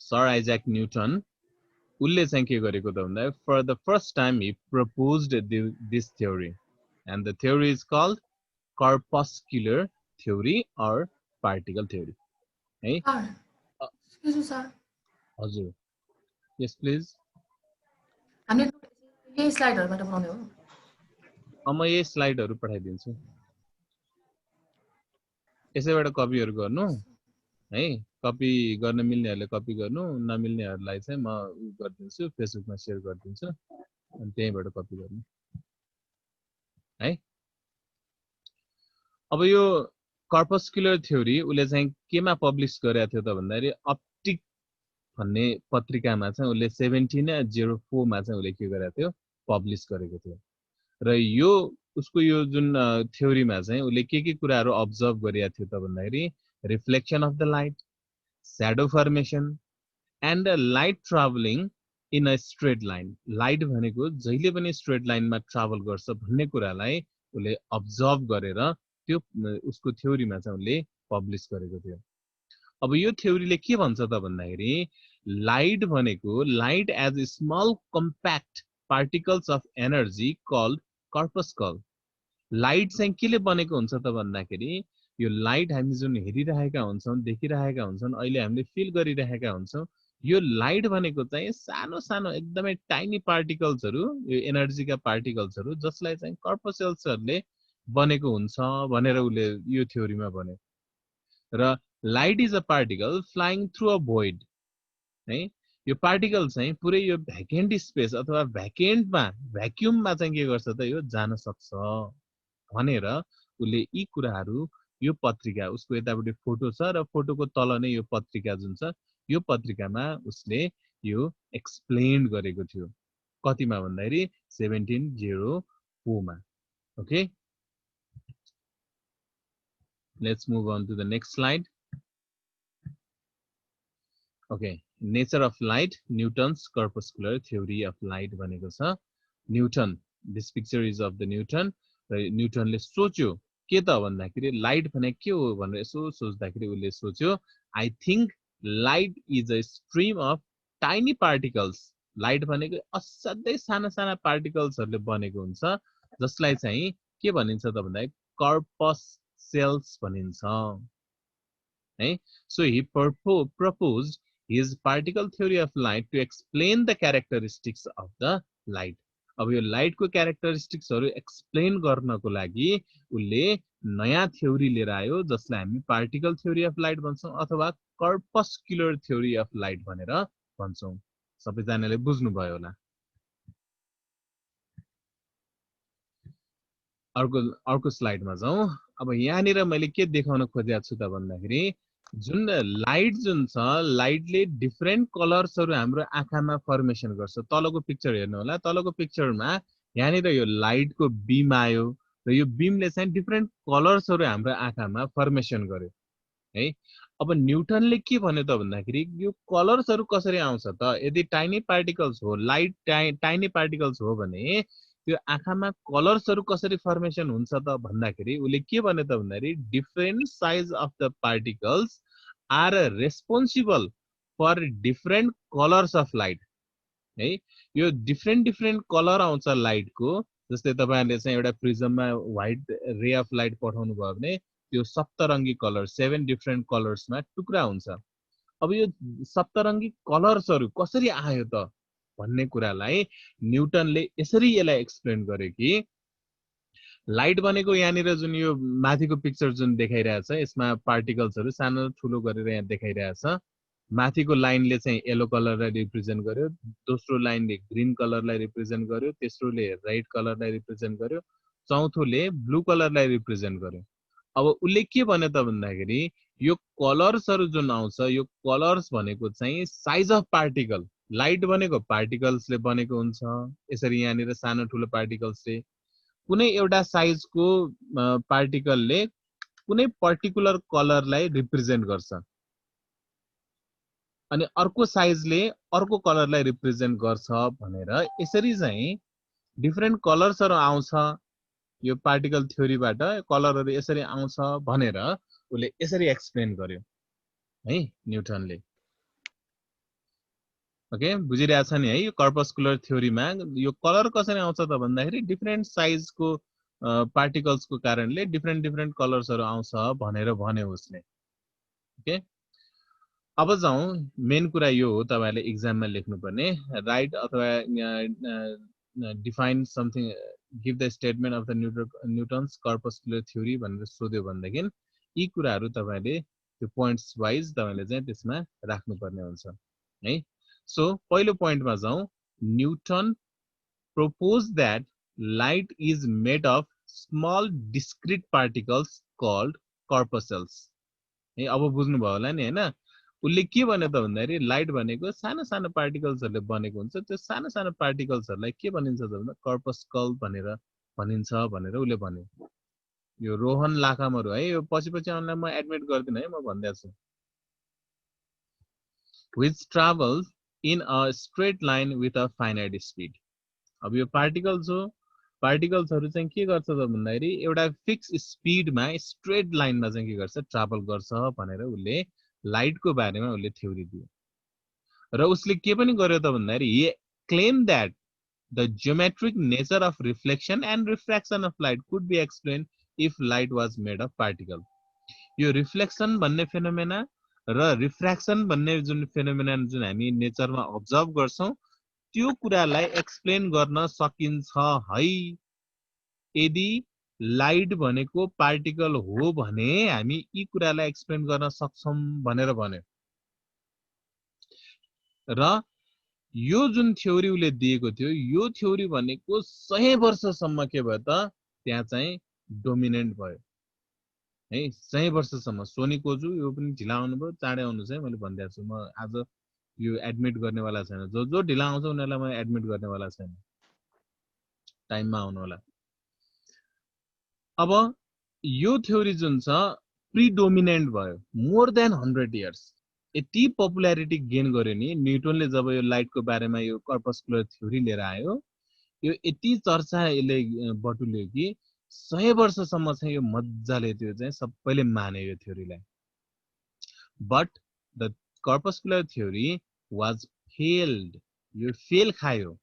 Sir Isaac Newton उसले चाहिँ के गरेको त भन्दा for the first time he proposed this theory and the theory is called corpuscular theory or particle theory है Sir, excuse me, sir. हजुर यस please हामीले यही स्लाइडहरुबाट बनाउने हो म यही स्लाइडहरु पठाइदिन्छु यसैबाट कपीहरु गर्नु है कपी गर्न मिल्नेहरुले कपी गर्नु नमिल्नेहरुलाई चाहिँ म गरिदिन्छु फेसबुकमा शेयर गरिदिन्छु अनि त्यहीबाट कपी गर्नु है अब यो कर्पस्कुलर थ्योरी उले चाहिँ केमा पब्लिश गरेको थियो त भन्दाखेरि अप्टिक भन्ने पत्रिकामा चाहिँ उले 1704 मा चाहिँ उले के गरेको थियो पब्लिश गरेको थियो र यो उसको यो जुन थ्योरीमा चाहिँ उले के कुराहरु अब्जर्भ गरिएको थियो त भन्दाखेरि reflection of the light shadow formation and a light traveling in a straight line light भनेको जहिले पनि स्ट्रेट लाइनमा ट्राभल गर्छ भन्ने कुरालाई उले अब्जर्भ गरेर त्यो उसको थ्योरीमा चाहिँ उले पब्लिश गरेको थियो अब यो थ्योरीले के भन्छ त भन्दाखेरि लाइट भनेको light as a small compact particles of energy called corpuscle light चाहिँ केले बनेको हुन्छ त भन्दाखेरि यो लाइट हामी जुन हेरिरहेका हुन्छौं देखिरहेका हुन्छौं अहिले हामीले फिल गरिरहेका हुन्छौं यो लाइट भनेको चाहिँ सानो सानो एकदमै टाइनी पार्टिकल्सहरु यो एनर्जीका पार्टिकल्सहरु जसलाई चाहिँ कर्पसेल्सहरुले बनेको हुन्छ भनेर उले यो थ्योरीमा भने र light is a particle flying through a void है यो पार्टिकल चाहिँ पुरै यो भ्याकेन्ट स्पेस अथवा भ्याकेन्टमा भ्याक्युममा चाहिँ के गर्छ त यो जान सक्छ भनेर उले यी कुराहरु यो पत्रिका उसको यतापटि फोटो छ र फोटोको तल नै यो पत्रिका जुन छ यो पत्रिकामा उसले यो एक्सप्लेन गरेको थियो कतिमा भन्दाखेरि 1704 मा okay let's move on to the next slide okay nature of light Newton's corpuscular theory of light भनेको छ Newton this picture is of the Newton र न्यूटनले सोच्यो के त भन्दाखेरि लाइट भने के हो भनेर यसो सोच्दाखेरि उले सोच्यो I think light is a stream of tiny particles light भनेको असाध्यै साना साना पार्टिकल्सहरुले बनेको हुन्छ जसलाई चाहिँ के भनिन्छ त भन्दाखेरि कर्पस सेल्स भनिन्छ है so he proposed his particle theory of light to explain the characteristics of the light अब यो लाइट को क्यारेक्टरिस्टिक्सहरु एक्सप्लेन गर्नको लागि उले नयाँ थ्योरी लिएर आयो जसलाई हामी पार्टिकल थ्योरी अफ लाइट भन्छौं अथवा कर्पस्कुलर थ्योरी अफ लाइट भनेर भन्छौं सबैजनाले बुझ्नु भयो होला अर्को अर्को स्लाइडमा जाउँ अब यहाँनिर मैले के देखाउन खोजेको छु त भन्दाखेरि जुन लाइट जुन छ लाइटले डिफरेन्ट कलर्सहरु हाम्रो आँखामा फर्मेसन गर्छ तलको पिक्चर हेर्नु होला तलको पिक्चरमा यहाँनिर यो लाइटको बीम आयो र यो बीमले चाहिँ डिफरेन्ट कलर्सहरु हाम्रो आँखामा फर्मेसन गर्यो है अब न्यूटनले के भन्यो त भन्दाखेरि यो कलर्सहरु कसरी आउँछ त यदि टाइनी पार्टिकल्स हो लाइट टाइनी पार्टिकल्स हो भने त्यो आँखामा कलर्सहरु कसरी फर्मेसन हुन्छ त भन्दाखेरि उले के भन्यो त भन्दाखेरि different size of the particles are responsible for different colours of light है यो डिफरेन्ट कलर आउँछ लाइटको जस्तै तपाईहरुले चाहिँ एउटा प्रिजममा व्हाइट रे अफ लाइट पठाउनु भयो भने त्यो सप्तरंगी कलर 7 डिफरेन्ट कलर्समा टुक्रा हुन्छ अब यो सप्तरंगी कलर्सहरु कसरी आयो त भन्ने कुरालाई न्यूटनले यसरी यसलाई एक्सप्लेन गर्यो कि लाइट भनेको यहाँनिर जुन यो माथिको पिक्चर जुन देखाइरहेछ यसमा पार्टिकल्सहरु सानो ठुलो गरेर यहाँ देखाइरहेछ माथिको लाइनले चाहिँ येलो कलरलाई रिप्रेजेन्ट गर्यो दोस्रो लाइनले ग्रीन कलरलाई रिप्रेजेन्ट गर्यो तेस्रोले रेड कलरलाई रिप्रेजेन्ट गर्यो चौथोले ब्लू कलरलाई रिप्रेजेन्ट गर्यो अब उले के भन्यो त भन्दाखेरि यो कलर्सहरु जुन आउँछ यो कलर्स भनेको चाहिँ साइज अफ पार्टिकल लाइट भनेको पार्टिकल्सले बनेको हुन्छ यसरी यहाँनिर सानो ठुलो पार्टिकल्सले कुनै एउटा साइजको पार्टिकलले कुनै पर्टिकुलर कलरलाई रिप्रेजेन्ट गर्छ अनि अर्को साइजले अर्को कलरलाई रिप्रेजेन्ट गर्छ भनेर यसरी चाहिँ डिफरेन्ट कलर्सहरु आउँछ यो पार्टिकल थ्योरीबाट कलरहरु यसरी आउँछ भनेर उले यसरी एक्सप्लेन गर्यो है न्यूटनले ओके बुझिरहेछ नि है यो कर्पस्कुलर थ्योरीमा यो कलर कसरी आउँछ त भन्दाखेरि डिफरेन्ट साइजको पार्टिकल्सको कारणले डिफरेन्ट कलर्सहरु आउँछ भनेर भन्यो उसले ओके अब जाउँ मेन कुरा यो हो तपाईहरुले एक्जाममा लेख्नुपर्ने राइट अथवा define something give the statement of the Newton's corpuscular theory भनेर सोध्यो भनेदेखि यी कुराहरु तपाईले त्यो पोइन्ट्स वाइज तपाईले चाहिँ त्यसमा राख्नुपर्ने हुन्छ है सो पहिलो पोइन्टमा जाउँ Newton proposed that light is made of small discrete particles called corpuscles है अब बुझ्नु भयो होला नि हैन उले के भन्यो त भन्दाखेरि लाइट भनेको सानो सानो पार्टिकल्सहरुले बनेको हुन्छ त्यो सानो सानो पार्टिकल्सहरुलाई के भनिन्छ त भन्दा कर्पस्कल भनेर भनिन्छ भनेर उले भन्यो यो रोहन लाखामहरु है यो पछि पछि आउनलाई म एडमिट गर्दिन है म भन्दैछु which travels in a straight line with a finite speed अब यो पार्टिकल्स हो पार्टिकल्सहरु चाहिँ के गर्छ त भन्दाखेरि एउटा फिक्स स्पिडमा स्ट्रेट लाइनमा चाहिँ के गर्छ ट्राभल गर्छ भनेर उले लाइटको बारेमा उले थ्योरी दियो र उसले के पनि गर्यो त भन्दाखेरि he claimed that the geometric nature of reflection and refraction of light could be explained if light was made of particle यो रिफ्लेक्सन भन्ने फेनोमेना र रिफ्र्याक्सन भन्ने जुन फेनोमेना जुन हामी नेचरमा अब्जर्भ गर्छौं त्यो कुरालाई एक्सप्लेन गर्न सकिन्छ है यदि लाइट भनेको पार्टिकल हो भने हामी यी कुरालाई एक्सप्लेन गर्न सक्छौं भनेर भन्यो र यो जुन थ्योरी उले दिएको थियो यो थ्योरी भनेको 100 वर्षसम्म के भयो त त्यहाँ चाहिँ डोमिनेन्ट भयो है 100 वर्षसम्म सोनी कोजु यो पनि ढिला आउनुभयो चाँडै आउनु चाहिँ मैले भन्दैछु म आज यो एडमिट गर्नेवाला छैन जो ढिला आउँछ उनीहरुलाई म एडमिट गर्नेवाला छैन टाइममा आउनु होला अब यो थ्योरी जुन छ प्रिडोमिनेन्ट भयो मोर देन 100 इयर्स यति पपुल्यारिटी गेन गर्यो नि न्यूटनले जब यो लाइटको बारेमा यो कर्पस्कुलर थ्योरी लिएर आयो यो यति चर्चा यसले बटुल्यो कि 100 वर्षसम्म चाहिँ यो मज्जाले त्यो चाहिँ सबैले माने यो थ्योरीलाई but the corpuscular theory was failed यो फेल खायो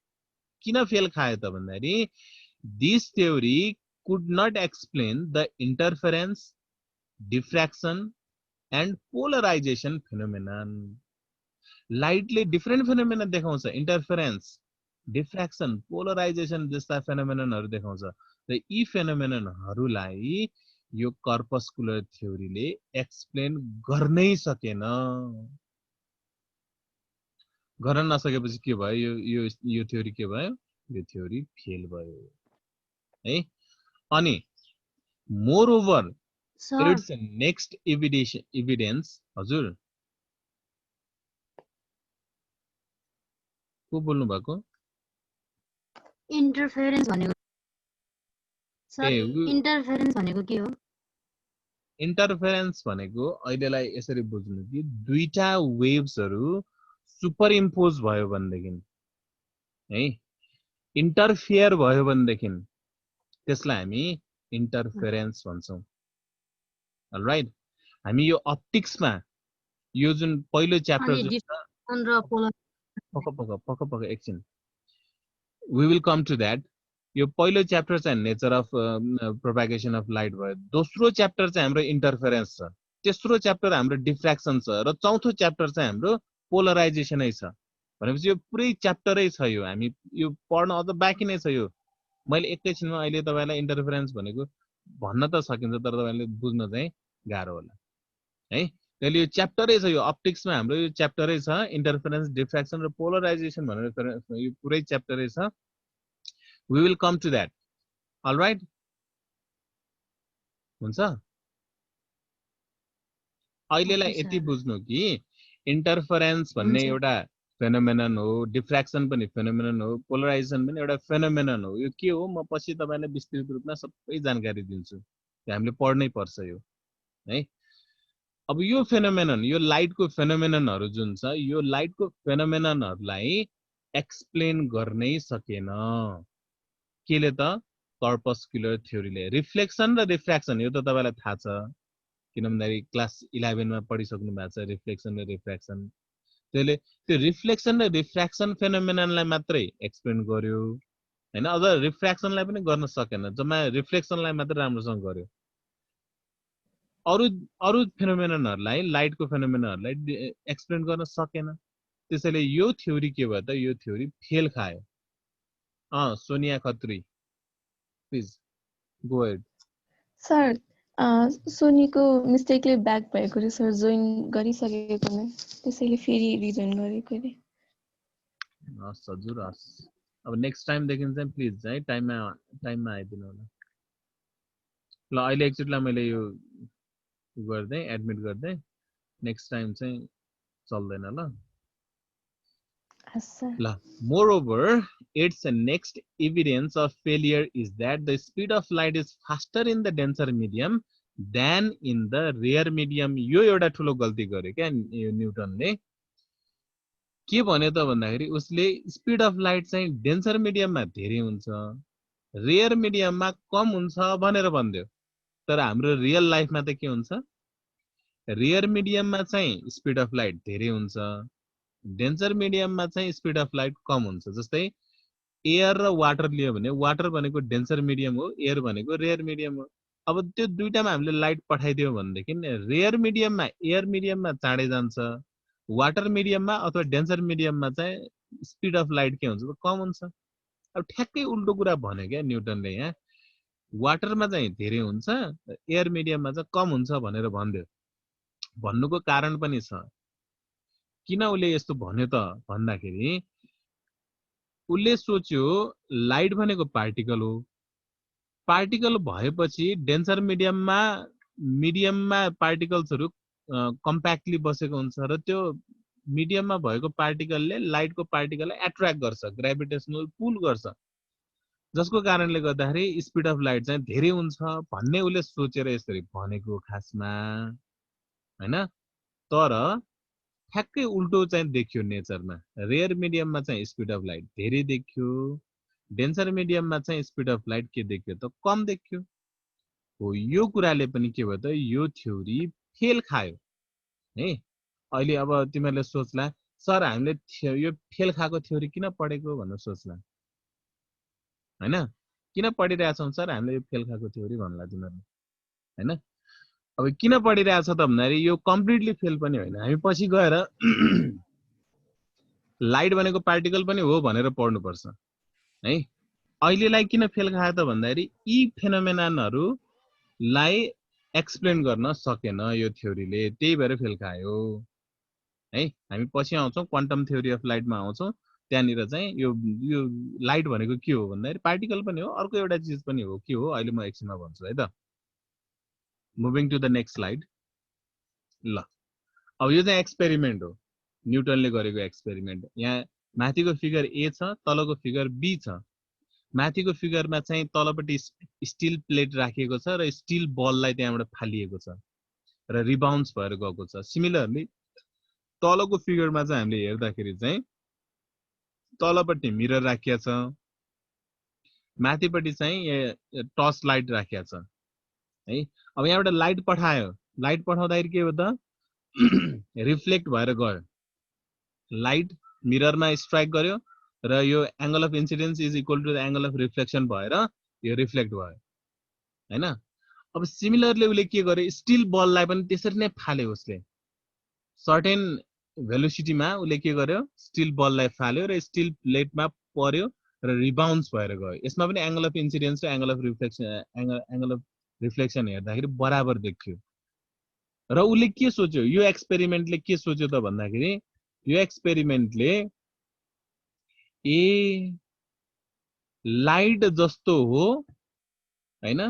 किन फेल खायो त भन्दाखेरि this theory could not explain the interference diffraction and polarization phenomenon light ले different phenomena देखाउँछ interference diffraction polarization जस्ता फेनोमेननहरु देखाउँछ र यी फेनोमेननहरुलाई यो कर्पस्कुलर थ्योरीले एक्सप्लेन गर्नै सकेन गर्न नसकेपछि के भयो यो थ्योरी के भयो यो थ्योरी फेल भयो है अनि more over it's next evidence हजुर को बोल्नु भएको इन्टरफेरेन्स भनेको सर इन्टरफेरेन्स भनेको के हो इन्टरफेरेन्स भनेको अहिलेलाई यसरी बुझ्नु कि दुईटा वेभ्सहरु सुपर इम्पोज भयो भनेदेखि है इन्टरफियर भयो भनेदेखि त्यसलाई हामी इन्टरफेरेन्स भन्छौं अलराइट हामी यो अप्टिक्समा यो जुन पहिलो च्याप्टर पक्क एकछिन we will come to that यो पहिलो च्याप्टर चाहिँ nature of propagation of light भयो दोस्रो च्याप्टर चाहिँ हाम्रो इन्टरफेरेन्स छ तेस्रो च्याप्टर हाम्रो डिफ्र्याक्सन छ र चौथो च्याप्टर चाहिँ हाम्रो पोलराइजेसनै छ भनेपछि यो पुरै च्याप्टरै छ यो हामी यो पढ्न अझ बाँकी नै छ यो मैले एकैछिनमा अहिले तपाईलाई इन्टरफेरेन्स भनेको भन्न त सकिन्छ तर तपाईले बुझ्न चाहिँ गाह्रो होला है त्यसले यो च्याप्टरै छ यो अप्टिक्समा हाम्रो यो च्याप्टरै छ इन्टरफेरेन्स डिफ्र्याक्सन र पोलराइजेसन भनेर यो पुरै च्याप्टरै छ we will come to that all right हुन्छ अहिलेलाई यति बुझ्नु कि इन्टरफेरेन्स भन्ने एउटा फेनोमेनन हो डिफ्र्याक्सन पनि फेनोमेनन हो पोलराइजेसन पनि एउटा फेनोमेनन हो यो के हो म पछि तपाईलाई विस्तृत रूपमा सबै जानकारी दिन्छु हामीले पढ्नै पर्छ यो है अब यो फेनोमेनन यो लाइटको फेनोमेननहरु जुन छ यो लाइटको फेनोमेननहरुलाई एक्सप्लेन गर्नै सकेन केले त कर्पस्कुलर थ्योरीले रिफ्लेक्सन र रिफ्र्याक्सन यो त तपाईलाई थाहा छ किन भन्दाखेरि क्लास 11 मा पढिसक्नु भएको छ रिफ्लेक्सन र रिफ्र्याक्सन त्यसले त्यो रिफ्लेक्सन र रिफ्र्याक्सन फेनोमेननलाई मात्रै एक्सप्लेन गर्यो हैन अझ रिफ्र्याक्सनलाई पनि गर्न सकेन जम्मा रिफ्लेक्सनलाई मात्र राम्रोसँग गर्यो अरु अरु फेनोमेननहरुलाई लाइटको फेनोमेननहरुलाई एक्सप्लेन गर्न सकेन त्यसैले यो थ्योरी के भयो त यो थ्योरी फेल खायो Sonia Khatri please go ahead sir सोनीको मिस्टेकले ब्याक भएको रे सर जोइन गरिसकेको नै त्यसैले फेरि रिजोइन गरेको रे हस् हजुर हस् अब नेक्स्ट टाइम देखिन चाहिँ प्लिज है टाइममा आइदिनु होला ल अहिले एकचोटिलाई मैले यो गर्दै एडमिट गर्दै नेक्स्ट टाइम चाहिँ चल्दैन ल sir moreover its next evidence of failure is that the speed of light is faster in the denser medium than in the rare medium यो एउटा ठुलो गल्ती गर्यो क्या न्यूटनले के भन्यो त भन्दाखेरि उसले स्पीड अफ लाइट चाहिँ डेन्सर मिडियममा धेरै हुन्छ रेयर मिडियममा कम हुन्छ भनेर भन्दियो तर हाम्रो रियल लाइफमा त के हुन्छ रेयर मिडियममा चाहिँ स्पीड अफ लाइट धेरै हुन्छ डेन्सर मिडियममा चाहिँ स्पीड अफ लाइट कम हुन्छ जस्तै एयर र वाटर लियो भने वाटर भनेको डेन्सर मिडियम हो एयर भनेको रेयर मिडियम हो अब त्यो दुईटामा हामीले लाइट पठाइदियो भनेदेखि रेयर मिडियममा एयर मिडियममा चाँडै जान्छ वाटर मिडियममा अथवा डेन्सर मिडियममा चाहिँ स्पीड अफ लाइट के हुन्छ कम हुन्छ अब ठ्याक्कै उल्टो कुरा भन्यो क्या न्यूटनले यहाँ वाटरमा चाहिँ धेरै हुन्छ एयर मिडियममा चाहिँ कम हुन्छ भनेर भन्दियो भन्नुको कारण पनि छ किन उले यस्तो भन्यो त भन्दाखेरि उले सोच्यो लाइट भनेको पार्टिकल हो पार्टिकल भएपछि डेन्सर मिडियममा पार्टिकल्सहरु कम्प्याक्टली बसेको हुन्छ र त्यो मिडियममा भएको पार्टिकलले लाइटको पार्टिकललाई एट्र्याक्ट गर्छ ग्रेभिटेसनल पुल गर्छ जसको कारणले गर्दाखेरि स्पीड अफ लाइट चाहिँ धेरै हुन्छ भन्ने उले सोचेर यसरी भनेको खासमा हैन तर ठ्याक्कै उल्टो चाहिँ देखियो नेचरमा रेयर मिडियममा चाहिँ स्पीड अफ लाइट धेरै देखियो डेन्सर मिडियममा चाहिँ स्पीड अफ लाइट के देखियो त कम देखियो हो यो कुराले पनि के भयो त यो थ्योरी फेल खायो है अहिले अब तिमीहरूले सोच्ला सर हामीले यो फेल खाएको थ्योरी किन पढेको भनेर सोच्ला हैन किन पढिरहेछौँ सर हामीले यो फेल खाएको थ्योरी भन्ला तिमीहरूले हैन अब किन पढिरहेछ त भन्दाखेरि यो कम्प्लिटली फेल पनि होइन हामी पछि गएर लाइट भनेको पार्टिकल पनि हो भनेर पढ्नुपर्छ है अहिलेलाई किन फेल खायो त भन्दाखेरि यी फेनोमेनानहरुलाई एक्सप्लेन गर्न सकेन यो थ्योरीले त्यही भएर फेल खायो है हामी पछि आउँछौं क्वान्टम थ्योरी अफ लाइटमा आउँछौं त्यहाँनिर चाहिँ यो लाइट भनेको के हो भन्दाखेरि पार्टिकल पनि हो अर्को एउटा चीज पनि हो के हो अहिले म एकछिनमा भन्छु है त moving to the next slide ल अब यो चाहिँ एक्सपेरिमेन्ट हो न्यूटनले गरेको एक्सपेरिमेन्ट यहाँ माथिको फिगर ए छ तलको फिगर बी छ माथिको फिगरमा चाहिँ तलपट्टि स्टील प्लेट राखिएको छ र स्टील बललाई त्यहाँबाट फालिएको छ र रिबाउन्स भएर गएको छ सिमिलरली तलको फिगरमा चाहिँ हामीले हेर्दाखेरि चाहिँ तलपट्टि मिरर राखिएको छ माथिपट्टि चाहिँ टर्च लाइट राखिएको छ है अब यहाँबाट लाइट पठायो लाइट पठाउँदाखेरि के हो त रिफ्लेक्ट भएर गयो लाइट मिररमा स्ट्राइक गर्यो र यो angle of incidence is equal to the angle of reflection भएर यो रिफ्लेक्ट भयो हैन अब सिमिलरली उले के गर्यो स्टील बललाई पनि त्यसरी नै फाल्यो उसले सर्टेन भेलोसिटीमा उले के गर्यो स्टील बललाई फाल्यो र स्टील प्लेटमा पर्यो र रिबाउन्स भएर गयो यसमा पनि एंगल अफ इन्सिडेन्स र एंगल अफ रिफ्लेक्सन हेर्दाखेरि बराबर देखियो र उले के सोच्यो यो एक्सपेरिमेन्टले के सोच्यो त भन्दाखेरि यो एक्सपेरिमेन्टले लाइट जस्तो हो हैन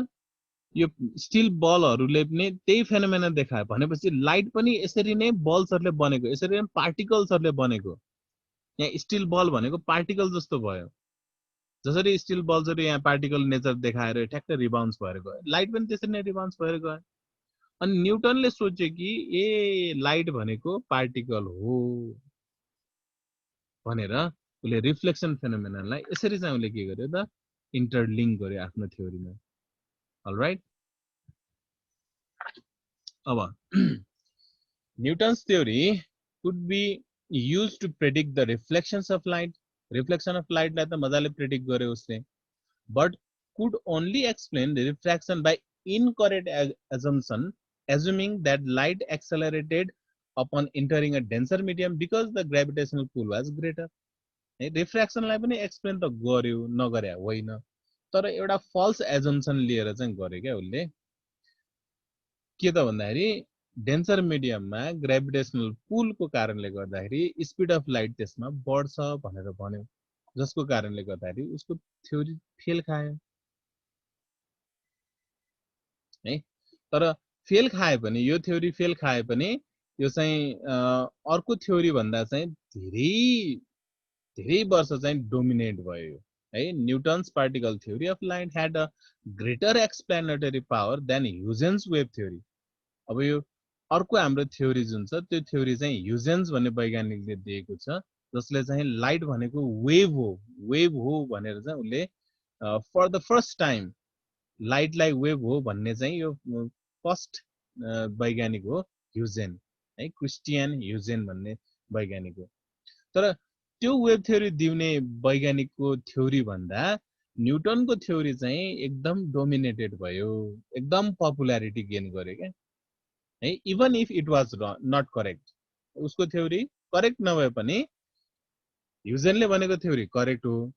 यो स्टील बलहरुले पनि त्यही फेनोमेना देखायो भनेपछि लाइट पनि यसरी नै बल्सहरुले बनेको यसरी नै पार्टिकल्सहरुले बनेको यहाँ स्टील बल भनेको पार्टिकल जस्तो भयो जसरी स्टील बल्सहरु यहाँ पार्टिकल नेचर देखाएर ठ्याक्कै रिबाउन्स भएर गयो लाइट पनि त्यसरी नै रिबाउन्स भएर गयो अनि न्यूटनले सोच्यो कि लाइट भनेको पार्टिकल हो भनेर उले रिफ्लेक्सन फेनोमेनालाई यसरी चाहिँ उले के गर्यो त इन्टरलिंक गर्यो आफ्नो थ्योरीमा अलराइट अब Newton's theory could be used to predict the reflections of light. Reflection of light लाई त मजाले predict गर्यो उसले. But could only explain the refraction by incorrect assumption, assuming that light accelerated upon entering a denser medium because the gravitational pull was greater. Refraction लाई पनि explain त गर्यो नगर्या होइन, तर एउटा फल्स एजम्पसन लिएर चाहिँ गर्यो क्या उसले. के त भन्दाखेरि डेन्सर मिडियममा ग्रेभिटेसनल पुलको कारणले गर्दाखेरि स्पिड अफ लाइट त्यसमा बढ्छ भनेर भन्यो, जसको कारणले गर्दाखेरि उसको थ्योरी फेल खायो है. तर फेल खाए पनि, यो थ्योरी फेल खाए पनि यो चाहिँ अर्को थ्योरी भन्दा चाहिँ धेरै वर्ष चाहिँ डोमिनेट भयो है. Newton's particle theory of light had a greater explanatory power than Huygens wave theory. अब यो अर्को हाम्रो थ्योरी जुन छ त्यो थ्योरी चाहिँ ह्युजेन्स भन्ने वैज्ञानिकले दिएको छ, जसले चाहिँ लाइट भनेको वेभ हो भनेर चाहिँ उसले फर द फर्स्ट टाइम लाइटलाई वेभ हो भन्ने चाहिँ यो फर्स्ट वैज्ञानिक हो ह्युजेन है, क्रिस्टियन ह्युजेन भन्ने वैज्ञानिक हो. तर त्यो वेभ थ्योरी दिउने वैज्ञानिकको थ्योरी भन्दा न्युटनको थ्योरी चाहिँ एकदम डोमिनेटेड भयो, एकदम पपुल्यारिटी गेन गर्यो क्या है. Even if it was not correct, उसको थ्योरी करेक्ट नभए पनि ह्युजेनले भनेको थ्योरी करेक्ट हो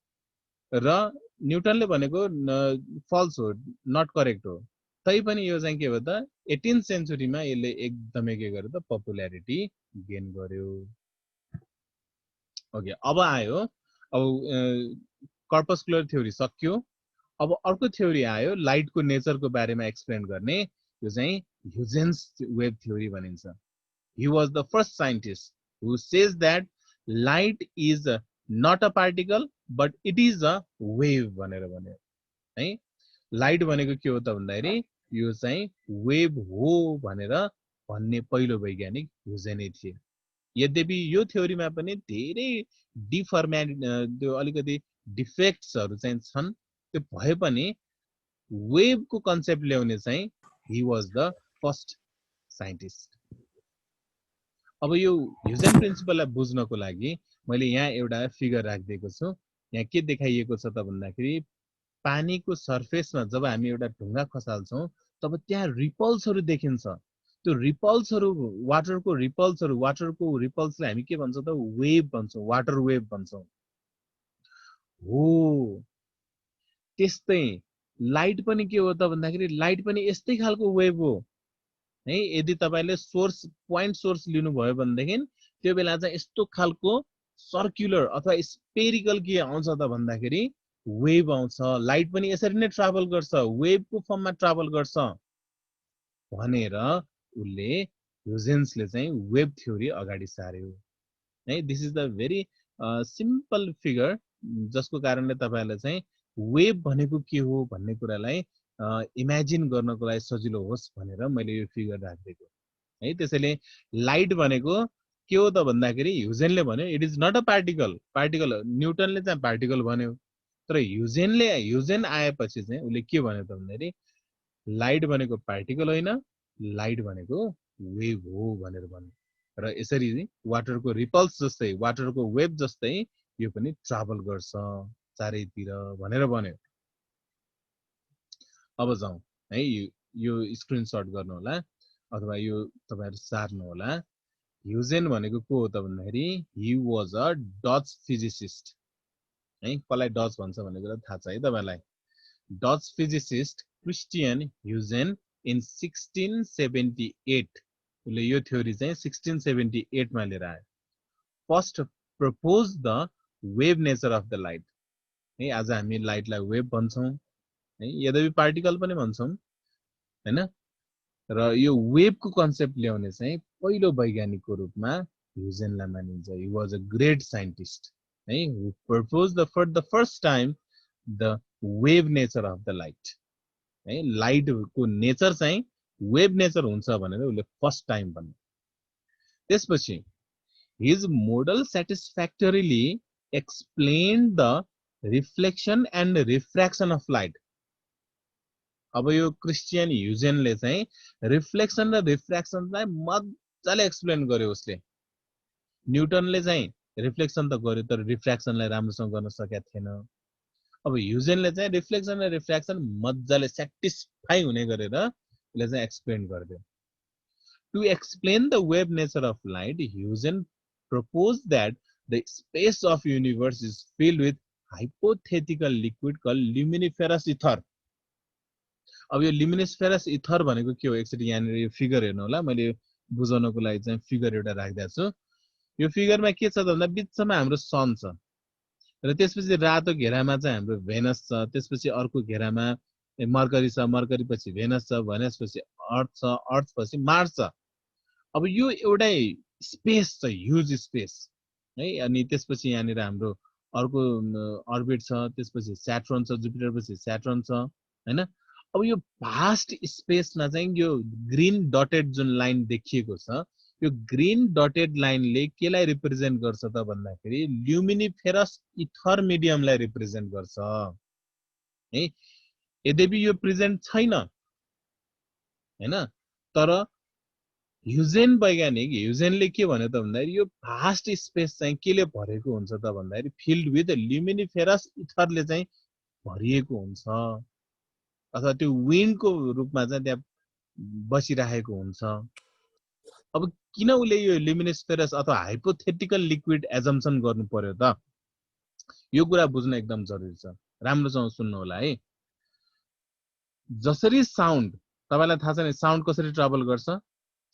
र न्युटनले भनेको फल्स हो, नट करेक्ट हो. तै पनि यो चाहिँ के भयो त 18th सेन्चुरीमा यसले एकदमै के गर्यो त पपुल्यारिटी गेन गर्यो. ओके, अब आयो, अब कर्पस्कुलर थ्योरी सक्यो. अब अर्को थ्योरी आयो लाइटको नेचरको बारेमा एक्सप्लेन गर्ने, यो चाहिँ ह्युजेन्स वेभ थ्योरी भनिन्छ. He was the first scientist who says that light is not a particle but it is a wave भनेर भन्यो है. लाइट भनेको के हो त भन्दाखेरि यो चाहिँ वेभ हो भनेर भन्ने पहिलो वैज्ञानिक ह्युजेनै थिए. यद्यपि यो थ्योरीमा पनि धेरै त्यो अलिकति डिफेक्ट्सहरू चाहिँ छन्, त्यो भए पनि वेभको कन्सेप्ट ल्याउने चाहिँ he was the first scientist. अब यो ह्युजेन प्रिन्सिपललाई बुझ्नको लागि मैले यहाँ एउटा फिगर राखिदिएको छु. यहाँ के देखाइएको छ त भन्दाखेरि पानीको सर्फेसमा जब हामी एउटा ढुङ्गा खसाल्छौँ तब त्यहाँ रिपल्सहरू देखिन्छ. त्यो रिपल्सहरू वाटरको रिपल्सलाई हामी के भन्छौँ त वेभ भन्छौँ, वाटर वेभ भन्छौँ. हो त्यस्तै लाइट पनि के हो त भन्दाखेरि लाइट पनि यस्तै खालको वेभ हो है. यदि तपाईले पोइन्ट सोर्स लिनुभयो भनेदेखि त्यो बेला चाहिँ यस्तो खालको सर्कुलर अथवा स्पेरिकल के आउँछ त भन्दाखेरि वेभ आउँछ. लाइट पनि यसरी नै ट्राभल गर्छ, वेभको फर्ममा ट्राभल गर्छ भनेर उसले ह्युजेन्सले चाहिँ वेभ थ्योरी अगाडि सार्यो है. This is the very simple figure, जसको कारणले तपाईहरुलाई चाहिँ वेभ भनेको के हो भन्ने कुरालाई इमेजिन गर्नको लागि सजिलो होस् भनेर मैले यो फिगर राखिदिएको है. त्यसैले लाइट भनेको के हो त भन्दाखेरि ह्युजेनले भन्यो it is not a particle. न्युटनले चाहिँ पार्टिकल भन्यो, तर ह्युजेन आएपछि चाहिँ उसले के भन्यो त भन्दाखेरि लाइट भनेको पार्टिकल होइन, लाइट भनेको वेभ हो भनेर भन्यो. र यसरी वाटरको रिपल्स जस्तै, वाटरको वेभ जस्तै यो पनि ट्राभल गर्छ चारैतिर भनेर भन्यो. अब जाउँ है, यो स्क्रिनशट गर्नु होला अथवा यो तपाईहरु सार्नु होला. ह्युजेन भनेको को हो त भन्दाखेरि ही वाज अ डच फिजिसिस्ट है. कसलाई डच भन्छ भन्ने कुरा थाहा छ है तपाईलाई. Dutch physicist Christian Huygens in 1678 उसले यो थ्योरी चाहिँ 1678 मा लिएर आयो. First propose the wave nature of the light है. आज हामी लाइटलाई वेभ भन्छौं है, यद्यपि पार्टिकल पनि भन्छौं हैन. र यो वेभको कन्सेप्ट ल्याउने चाहिँ पहिलो वैज्ञानिकको रूपमा ह्युजेनलाई मानिन्छ. He was a great scientist है, who propose for the first time the wave nature of the light है. लाइटको नेचर चाहिँ वेभ नेचर हुन्छ भनेर उसले फर्स्ट टाइम भन्यो. त्यसपछि his model satisfactorily explained the reflection and refraction of light. अब यो क्रिस्टियन ह्युजेनले चाहिँ रिफ्लेक्सन र रिफ्र्याक्सनलाई मजाले एक्सप्लेन गर्यो उसले. न्युटनले चाहिँ रिफ्लेक्सन त गर्यो तर रिफ्र्याक्सनलाई राम्रोसँग गर्न सकेका थिएन। अब ह्युजेनले चाहिँ रिफ्लेक्सन र रिफ्र्याक्सन मजाले सेटिस्फाई हुने गरेर यसले चाहिँ एक्सप्लेन गरिदियो। To explain the wave nature of light, Huygens proposed that the space of universe is filled with hypothetical liquid called luminiferous ether. अब यो luminescence ether भनेको के हो एकचोटी यहाँनिर यो फिगर हेर्नु होला, मैले बुझाउनको लागि चाहिँ फिगर एउटा राखिदिएको छु। यो फिगरमा के छ त भन्दा बिचमा हाम्रो सन छ र त्यसपछि रातो घेरामा चाहिँ हाम्रो भेनस छ, त्यसपछि अर्को घेरामा मर्करी छ, मर्करी पछि भेनस छ, भेनस पछि अर्थ छ, अर्थ पछि मार्स छ। अब यो एउटै स्पेस छ, ह्युज स्पेस है। अनि त्यसपछि यहाँनिर हाम्रो अर्को अर्बिट छ, त्यसपछि स्याटर्न छ, जुपिटर पछि स्याटर्न छ हैन। अब यो भास्ट स्पेसमा चाहिँ यो ग्रीन डटेड जुन लाइन देखिएको छ, यो ग्रीन डटेड लाइनले केलाई रिप्रेजेन्ट गर्छ त भन्दाखेरि ल्युमिनिफेरस इथर मिडियमलाई रिप्रेजेन्ट गर्छ है। यद्यपि यो प्रेजेन्ट छैन हैन, तर ह्युजेन वैज्ञानिक ह्युजेनले के भन्यो त भन्दाखेरि यो भास्ट स्पेस चाहिँ केले भरेको हुन्छ त भन्दाखेरि फिल्ड विथ ल्युमिनिफेरस इथरले चाहिँ भरिएको हुन्छ, अथवा त्यो विन्डको रूपमा चाहिँ त्यहाँ बसिरहेको हुन्छ। अब किन उसले यो ल्युमिनिफेरस अथवा हाइपोथेटिकल लिक्विड एजम्पसन गर्नु पर्यो त, यो कुरा बुझ्न एकदम जरुरी छ। राम्रोसँग सुन्नु होला है। जसरी साउन्ड, तपाईलाई थाहा छ नि साउन्ड कसरी ट्राभल गर्छ?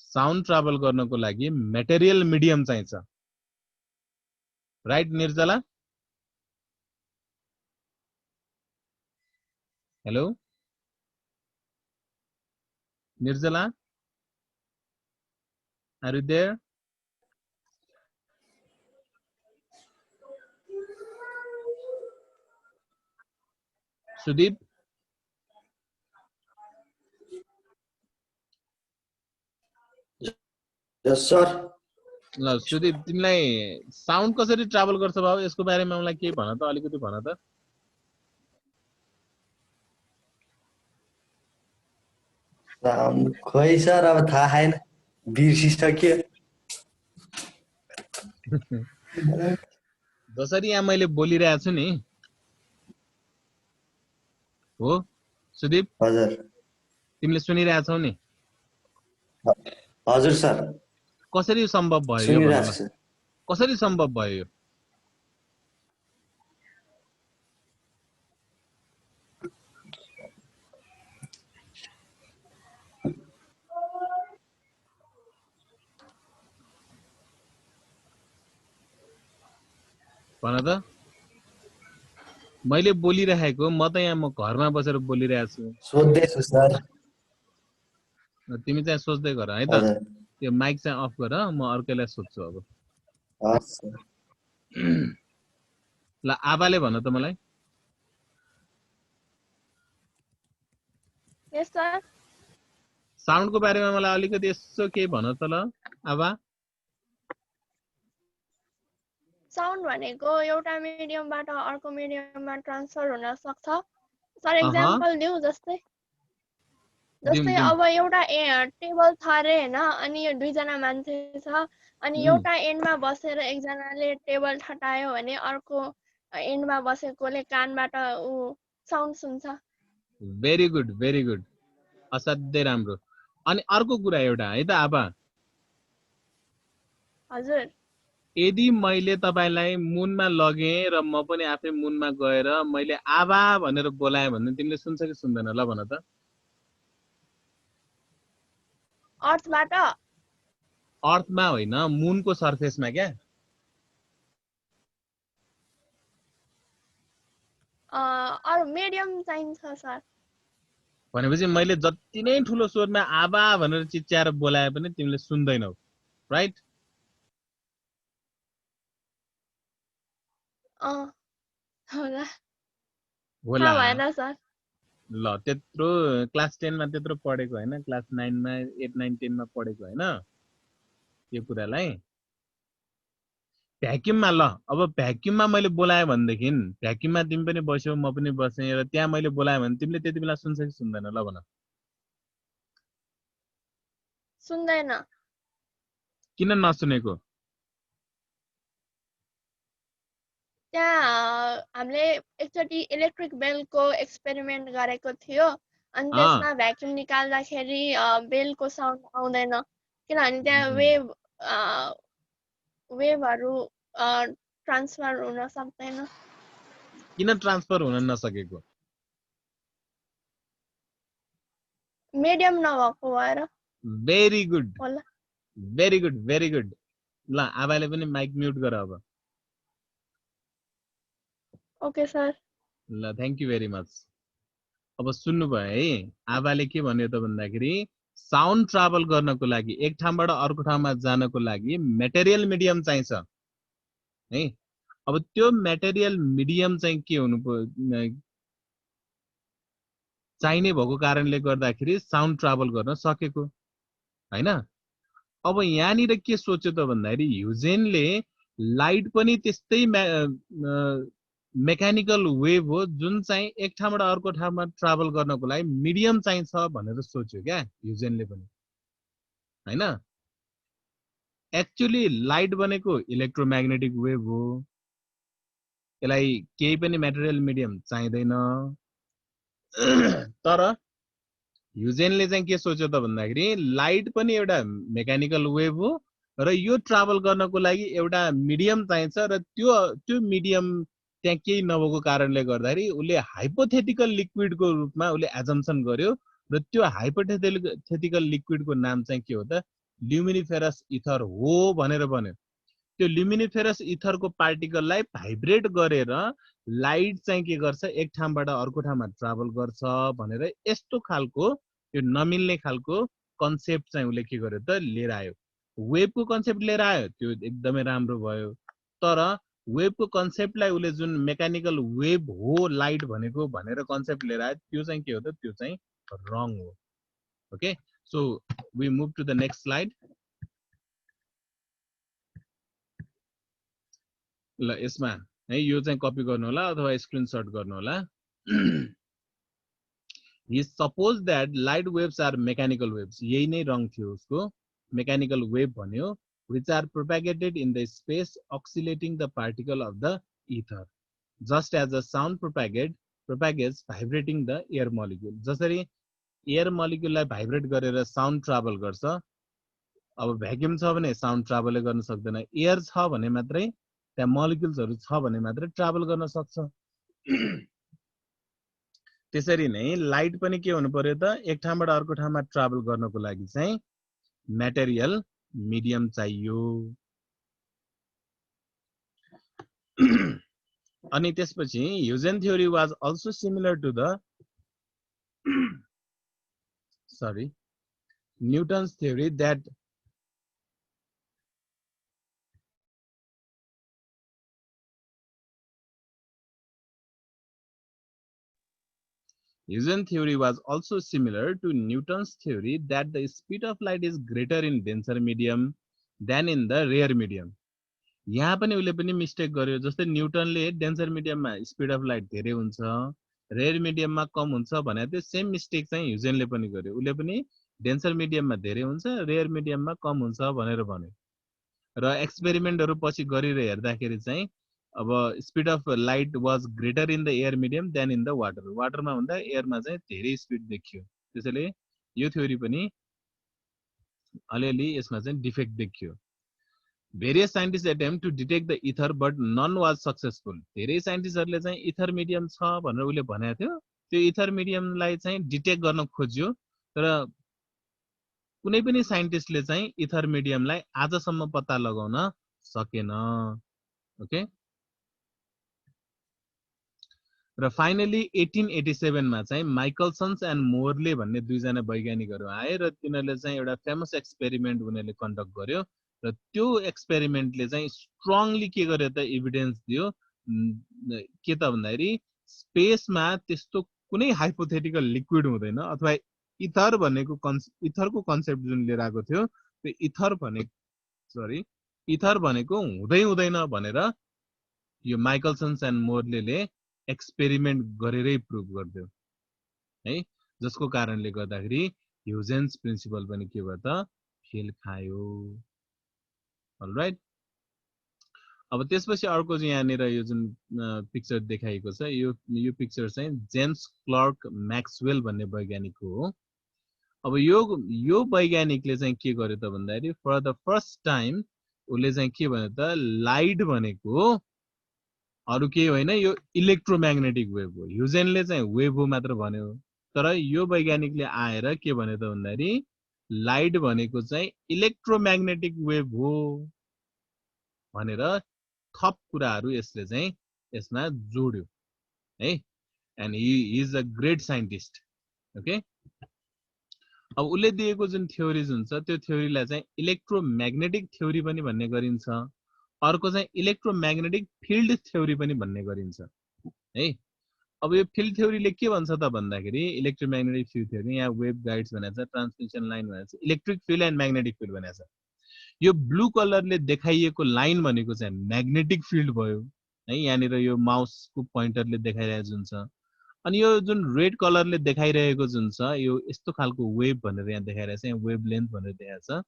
साउन्ड ट्राभल गर्नको लागि मेटेरियल मिडियम चाहिन्छ, right Nirjala? Hello Nirjala, are you there? Sudeep, yes sir. ल सुदीप, तिमीलाई साउन्ड कसरी ट्राभल गर्छ बाबु, यसको बारेमा मलाई केही भन त, अलिकति भन त। खोइ सर, अब थाहा छैन, बिर्सिसक्यो। जसरी यहाँ मैले बोलिरहेको छु नि, हो सुदीप? हजुर तिमीले सुनिरहेछौ नि? हजुर सर, कसरी सम्भव भयो यो? सुनिरहेको छु। कसरी सम्भव भयो यो? भन त। मैले बोलिरहेको, म त यहाँ म घरमा बसेर बोलिरहेको छु। सोध्दैछु सर। तिमी चाहिँ सोच्दै गर है त। हजुर त्यो माइक चाहिँ अफ गर, म अर्कैलाई सोध्छु अब। हस् सर। ल आबाले भन त मलाई। यस सर। साउन्डको बारेमा मलाई अलिकति यसो केही भन त ल आबा। साउन्ड भनेको एउटा मिडियमबाट अर्को मिडियममा ट्रान्सफर हुन सक्छ। सर एक्जाम्पल दिउ, जस्तै अब एउटा टेबल छ रे हैन, अनि यो दुईजना मान्छे छ, अनि एउटा एन्डमा बसेर एकजनाले टेबल ठटायो भने अर्को एन्डमा बसेकोले कानबाट साउन्ड सुन्छ। भेरी गुड, भेरी गुड, असाध्यै राम्रो। अनि अर्को कुरा एउटा है त आबा। हजुर। यदि मैले तपाईलाई मुनमा लगे र म पनि आफै मुनमा गएर मैले आबा भनेर बोलाए भने तिमीले सुन्छ कि सुन्दैन? ल भन त। अर्थबाट? अर्थमा होइन, मुनको सर्फेसमा क्या। अरु मिडियम चाहिन्छ सर। भनेपछि मैले जति नै ठुलो स्वरमा आबा भनेर चिच्याएर बोलाए पनि तिमीले सुन्दैनौ, राइट? होला। होला भएन सर। ल त्यत्रो क्लास 10 मा त्यत्रो पढेको हैन, क्लास 9 मा 8 9 10 मा पढेको हैन यो कुरालाई। भ्याक्युममा ल, अब भ्याक्युममा मैले बोलाए भनेदेखि भ्याक्युममा तिमी पनि बस्यौ म पनि बसेँ र त्यहाँ मैले बोलाए भने तिमीले त्यति बेला सुन्छ कि सुन्दैन? ल भन। सुन्दैन। किन नसुनेको? त्यहाँ हामीले एकचोटि इलेक्ट्रिक बेलको एक्सपेरिमेन्ट गरेको थियो अनि अँ त्यसमा भ्याक्युम निकाल्दाखेरि बेलको साउन्ड आउँदैन किनभने त्यहाँ वेभहरू ट्रान्सफर हुन सक्दैन किन ट्रान्सफर हुन नसकेको मिडियम नभएको भएर भेरी गुड होला भेरी गुड भेरी गुड ल आबाले पनि माइक म्युट गर अब ओके सर ल थ्याङ्क यू भेरी मच अब सुन्नुभयो है आबाले के भन्यो त भन्दाखेरि साउन्ड ट्राभल गर्नको लागि एक ठाउँबाट अर्को ठाउँमा जानको लागि मेटेरियल मिडियम चाहिन्छ है अब त्यो मेटेरियल मिडियम चाहिँ के हुनु चाहिने भएको कारणले गर्दाखेरि साउन्ड ट्राभल गर्न सकेको हैन अब यहाँनिर के सोच्यो त भन्दाखेरि ह्युजेनले लाइट पनि त्यस्तै मेकानिकल वेभ हो जुन चाहिँ एक ठाउँबाट अर्को ठाउँमा ट्राभल गर्नको लागि मिडियम चाहिन्छ भनेर सोच्यो क्या ह्युजेनले पनि हैन एक्चुअली लाइट भनेको इलेक्ट्रोम्याग्नेटिक वेभ हो यसलाई केही पनि मेटेरियल मिडियम चाहिँदैन तर ह्युजेनले चाहिँ के सोच्यो त भन्दाखेरि लाइट पनि एउटा मेकानिकल वेभ हो र यो ट्राभल गर्नको लागि एउटा मिडियम चाहिन्छ र त्यो मिडियम त्यहाँ केही नभएको कारणले गर्दाखेरि उसले हाइपोथेटिकल लिक्विडको रूपमा उसले एजम्पसन गर्यो र त्यो हाइपोथेटिकल लिक्विडको नाम चाहिँ के हो त ल्युमिनिफेरस इथर हो भनेर भन्यो त्यो ल्युमिनिफेरस इथरको पार्टिकललाई भाइब्रेट गरेर लाइट चाहिँ के गर्छ एक ठाउँबाट अर्को ठाउँमा ट्राभल गर्छ भनेर यस्तो खालको यो नमिल्ने खालको कन्सेप्ट चाहिँ उसले के गर्यो त लिएर आयो वेभको कन्सेप्ट लिएर आयो त्यो एकदमै राम्रो भयो तर वेभको कन्सेप्टलाई उसले जुन मेकानिकल वेभ हो लाइट भनेको भनेर कन्सेप्ट लिएर आयो त्यो चाहिँ के हो त त्यो चाहिँ रङ हो okay so we move to the next slide ल यसमा है यो चाहिँ कपी गर्नु होला अथवा स्क्रिनशट गर्नु होला he supposed that light waves are mechanical waves यही नै रङ थियो उसको mechanical wave भन्यो which are propagated in the space oscillating the particle of the ether just as the sound propagates vibrating the air molecule जसरी air मोलिक्युललाई vibrate गरेर sound travel गर्छ अब vacuum छ भने साउन्ड ट्राभल गर्न सक्दैन एयर छ भने मात्रै त्यहाँ मोलिक्युल्सहरु छ भने मात्रै ट्राभल गर्न सक्छ त्यसरी नै लाइट पनि के हुनु पर्यो त एक ठाउँबाट अर्को ठाउँमा ट्राभल गर्नको लागि चाहिँ मेटेरियल मिडियम चाहियो अनि त्यसपछि Huygens theory was also similar to the Newton's theory that Huygens theory was also similar to Newton's theory that the speed of light is greater in denser medium than in the rare medium. यहाँ पनि उले पनि mistake गर्यो जस्तै न्यूटनले denser मिडियममा speed of light धेरै हुन्छ rare मिडियममा कम हुन्छ भने त्यो सेम मिस्टेक चाहिँ ह्युजेनले पनि गर्यो उले पनि डेन्सर मिडियममा धेरै हुन्छ रेयर मिडियममा कम हुन्छ भनेर भन्यो र एक्सपेरिमेन्टहरु पछि गरेर हेर्दाखेरि चाहिँ अब speed of light was greater in the air medium than in the water वाटरमा भन्दा एयरमा चाहिँ धेरै स्पीड देखियो त्यसैले यो थ्योरी पनि अलिअलि यसमा चाहिँ डिफेक्ट देखियो Various scientists attempt to detect the ether but none was successful. धेरै साइन्टिस्टहरुले चाहिँ इथर मिडियम छ भनेर उले भनेको थियो त्यो इथर मिडियमलाई चाहिँ डिटेक्ट गर्न खोज्यो तर कुनै पनि साइन्टिस्टले चाहिँ इथर मिडियमलाई आजसम्म पत्ता लगाउन सकेन ओके र फाइनली 1887 मा चाहिँ माइकलसन्स एन्ड मोरले भन्ने दुई जना वैज्ञानिकहरु आए र तिनीहरुले चाहिँ एउटा फेमस एक्सपेरिमेन्ट उनीहरुले कन्डक्ट गर्यो र त्यो एक्सपेरिमेन्टले चाहिँ स्ट्रङली के गर्यो त एभिडेन्स दियो के त भन्दाखेरि स्पेसमा त्यस्तो कुनै हाइपोथेटिकल लिक्विड हुँदैन अथवा इथर भनेको इथरको कन्सेप्ट जुन लिएर आएको थियो त्यो इथर भनेको हुँदैन भनेर यो माइकलसन्स एन्ड मोरले एक्सपेरिमेन्ट गरेरै प्रुभ गर्दियो है जसको कारणले गर्दाखेरि ह्युजेन्स प्रिन्सिपल पनि के भयो त फेल खायो All right. अब त्यसपछि अर्को चाहिँ यहाँनिर यो जुन पिक्चर देखाएको छ यो पिक्चर चाहिँ जेम्स क्लर्क मैक्सवेल भन्ने वैज्ञानिक हो। अब यो वैज्ञानिकले चाहिँ के गर्यो त भन्दाखेरि फर द फर्स्ट टाइम उसले चाहिँ के भन्यो त लाइट भनेको अरु केही होइन यो इलेक्ट्रोम्याग्नेटिक वेभ हो। ह्युजेनले चाहिँ वेभ हो मात्र भन्यो, तर यो वैज्ञानिकले आएर के भन्यो त भन्दाखेरि लाइट भनेको चाहिँ इलेक्ट्रोम्याग्नेटिक वेभ हो भनेर थप कुराहरू यसले चाहिँ यसमा जोड्यो है। And he is a great scientist. Okay, अब उसले दिएको जुन थ्योरिज हुन्छ त्यो थ्योरीलाई चाहिँ इलेक्ट्रोम्याग्नेटिक थ्योरी पनि भन्ने गरिन्छ, अर्को चाहिँ इलेक्ट्रोम्याग्नेटिक फिल्ड थ्योरी पनि भन्ने गरिन्छ है। अब यो फिल्ड थ्योरीले के भन्छ त भन्दाखेरि इलेक्ट्रोम्याग्नेटिक फिल्ड थ्योरी, यहाँ वेभ गाइड्स भनेको छ, ट्रान्समिसन लाइन भनेको छ, electric field and magnetic field भनेको छ। यो ब्लू कलरले देखाइएको लाइन भनेको चाहिँ म्याग्नेटिक फिल्ड भयो है, यहाँनिर यो माउसको पोइन्टरले देखाइरहेको जुन छ। अनि यो जुन रेड कलरले देखाइरहेको जुन छ यो यस्तो खालको वेभ भनेर यहाँ देखाइरहेको छ, यहाँ वेभ लेन्थ भनेर देखाएको छ।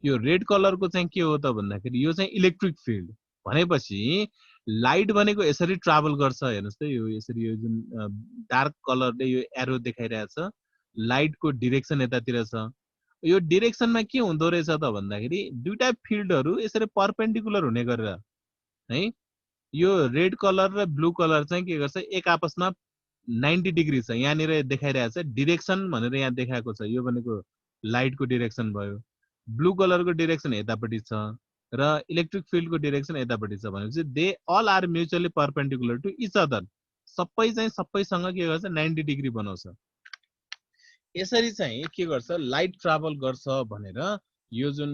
यो रेड कलरको चाहिँ के हो त भन्दाखेरि यो चाहिँ इलेक्ट्रिक फिल्ड भनेपछि लाइट भनेको यसरी ट्राभल गर्छ। हेर्नुस् त यो यसरी यो जुन डार्क कलरले यो एरो देखाइरहेछ लाइटको डिरेक्सन यतातिर छ। यो डिरेक्सनमा के हुँदो रहेछ त भन्दाखेरि दुईटा फिल्डहरू यसरी परपेन्डिकुलर हुने गरेर है यो रेड कलर र ब्लू कलर चाहिँ के गर्छ एक आपसमा 90 डिग्री छ। यहाँनिर देखाइरहेछ डिरेक्सन भनेर यहाँ देखाएको छ, यो भनेको लाइटको डिरेक्सन भयो। ब्लू कलरको डिरेक्सन यतापट्टि छ र इलेक्ट्रिक फिल्डको डिरेक्सन यतापट्टि छ भनेपछि they all are mutually perpendicular to each other. सबै चाहिँ सबैसँग के गर्छ 90 डिग्री बनाउँछ। यसरी चाहिँ के गर्छ लाइट ट्राभल गर्छ भनेर यो जुन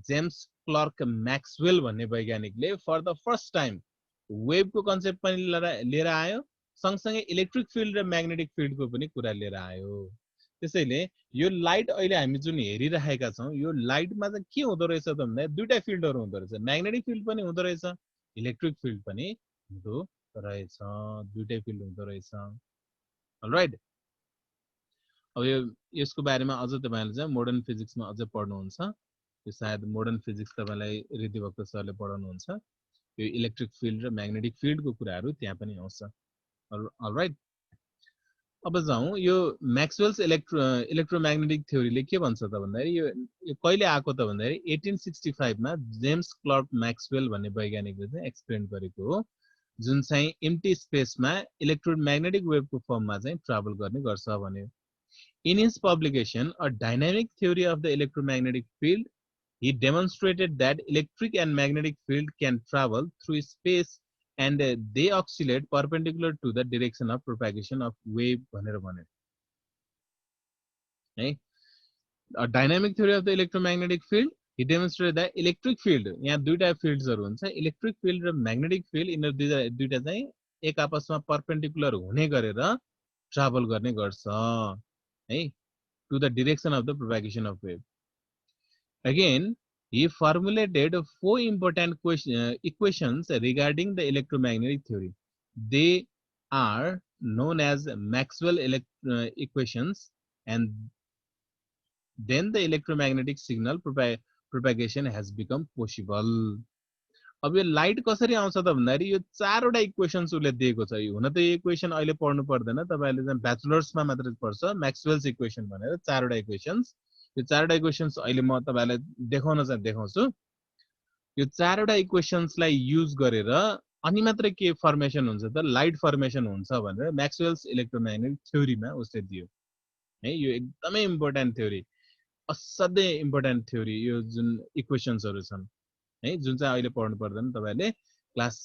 जेम्स क्लर्क मैक्सवेल भन्ने वैज्ञानिकले फर द फर्स्ट टाइम वेभको कन्सेप्ट पनि लिएर आयो, सँगसँगै इलेक्ट्रिक फिल्ड र म्याग्नेटिक फिल्डको पनि कुरा लिएर आयो। त्यसैले यो लाइट अहिले हामी जुन हेरिरहेका छौं यो लाइटमा चाहिँ के हुँदो रहेछ त भन्दा दुईटा फिल्डहरू हुँदो रहेछ, म्याग्नेटिक फिल्ड पनि हुँदो रहेछ, इलेक्ट्रिक फिल्ड पनि हुँदो रहेछ, दुईटै फिल्ड हुँदो रहेछ। अलराइट, अब यसको बारेमा अझ तपाईहरुले चाहिँ मोडर्न फिजिक्समा अझ पढ्नुहुन्छ। यो सायद मोडर्न फिजिक्स तपाईलाई रिदिभक्त सरले पढाउनुहुन्छ। यो इलेक्ट्रिक फिल्ड र म्याग्नेटिक फिल्डको कुराहरू त्यहाँ पनि आउँछ। अलराइट, अब जाउँ यो मैक्सवेल्स इलेक्ट्रोम्याग्नेटिक थ्योरीले के भन्छ त भन्दाखेरि यो कहिले आएको त भन्दाखेरि 1865 मा जेम्स क्लर्क मैक्सवेल भन्ने वैज्ञानिकले चाहिँ एक्सपेरिमेन्ट गरेको हो, जुन चाहिँ एम्प्टी स्पेसमा इलेक्ट्रोम्याग्नेटिक वेभको फर्ममा चाहिँ ट्राभल गर्ने गर्छ भन्यो। In his publication, A Dynamic Theory of the Electromagnetic Field, he demonstrated that electric and magnetic field can travel through space and they oscillate perpendicular to the direction of propagation of wave भनेर भन्यो है। A dynamic theory of the electromagnetic field, he demonstrated that electric field, यहाँ दुईटा फिल्ड्सहरु हुन्छ, electric field र magnetic field, यिनीहरु दुईटा चाहिँ एक आपसमा परपेन्डिकुलर हुने गरेर ट्राभल गर्ने गर्छ है, to the direction of the propagation of wave. Again, he formulated 4 important equations regarding the electromagnetic theory. They are known as Maxwell equations, and then the electromagnetic signal propagation has become possible. अब यो light कसरी आउँछ त भन्दाखेरि यो चारवटा equations उले दिएको छ। यो हुन त यो इक्वेशन अहिले पढ्नु पर्दैन, तपाईहरुले चाहिँ ब्याचलर्समा मात्र पढ्छ मैक्सवेल्स इक्वेशन भनेर चारवटा इक्वेशन्स। यो चारवटा इक्वेशन्स अहिले म तपाईहरुलाई देखाउन चाहिँ देखाउँछु। यो चारवटा इक्वेशन्सलाई युज गरेर अनि मात्र के फर्मेसन हुन्छ त लाइट फर्मेसन हुन्छ भनेर मैक्सवेल्स इलेक्ट्रोम्याग्नेटिक थ्योरीमा उसले दियो है। यो एकदमै इम्पोर्टेन्ट थ्योरी, असाध्यै इम्पोर्टेन्ट थ्योरी, यो जुन इक्वेशन्सहरु छन् है, जुन चाहिँ अहिले पढ्नु पर्दैन, तपाईहरुले क्लास